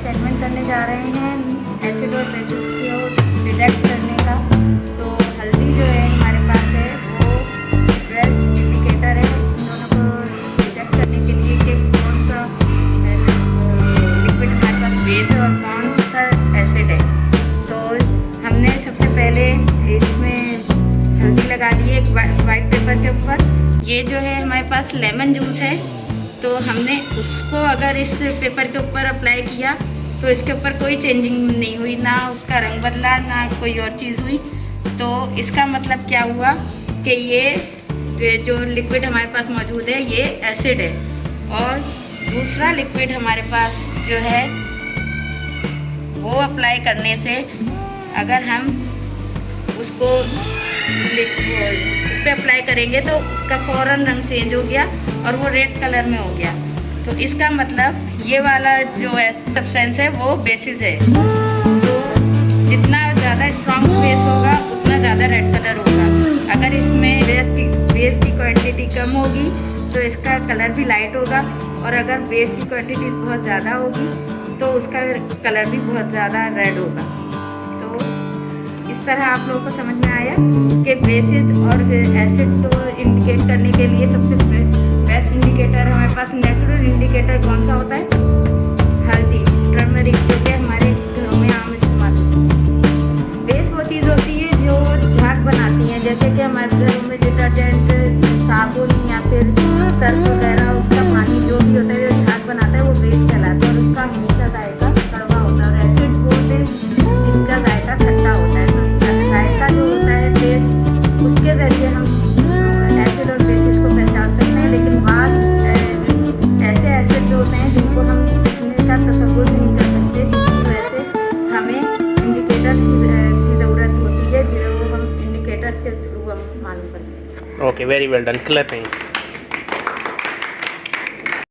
Experiment करने जा रहे हैं एसिड और बेसिस को डिटेक्ट करने का। तो हल्दी जो है हमारे पास है वो बेस्ट इंडिकेटर है इन दोनों को डिटेक्ट करने के लिए कि कौन सा लिक्विड हमारे पास बेस है और कौन सा एसिड है। तो हमने सबसे पहले इसमें हल्दी लगा दी है एक वाइट पेपर के ऊपर। ये जो है हमारे पास लेमन जूस है, तो हमने उसको अगर इस पेपर के ऊपर अप्लाई किया तो इसके ऊपर कोई चेंजिंग नहीं हुई, ना उसका रंग बदला ना कोई और चीज़ हुई। तो इसका मतलब क्या हुआ कि ये जो लिक्विड हमारे पास मौजूद है ये एसिड है। और दूसरा लिक्विड हमारे पास जो है वो अप्लाई करने से अगर हम उसको उस पर अप्लाई करेंगे तो उसका फ़ौरन रंग चेंज हो गया और वो रेड कलर में हो गया। तो इसका मतलब ये वाला जो है सब्सटेंस है वो बेसिस है। तो जितना ज़्यादा स्ट्रॉन्ग बेस होगा उतना ज़्यादा रेड कलर होगा। अगर इसमें बेस की क्वांटिटी कम होगी तो इसका कलर भी लाइट होगा, और अगर बेस की क्वांटिटी बहुत ज़्यादा होगी तो उसका कलर भी बहुत ज़्यादा रेड होगा। तो इस तरह आप लोगों को समझ में आया कि बेसिस और एसिड को इंडिकेट करने के लिए सबसे बेस्ट इंडिकेटर हमारे पास नेचुरल इंडिकेटर कौन सा होता है? हल्दी, टर्मरिक, जो कि हमारे घरों में आम इस्तेमाल होती है। बेस वो चीज़ होती है जो झाग बनाती है, जैसे कि हमारे घरों में डिटर्जेंट, साबुन या फिर सर्फ वगैरह उसका पानी जो भी होता है जो झाग बनाता है वो बेस कहलाता है, और उसका हमेशा जायका कड़वा होता है। और एसिड बोलते हैं जिसका जायका खट्टा होता है। तो जायका जो होता है टेस्ट, उसके ज़रिए हम एसिड और बेसिस को पहचान सकते हैं। लेकिन बाद ऐसे एसिड जो होते हैं जिनको हम देखने का तसव्वुर भी नहीं कर सकते, जिसकी वजह से हमें इंडिकेटर्स की ज़रूरत होती है, जो हम इंडिकेटर्स के थ्रू हम मालूम करते हैं। Okay, very well done, clapping.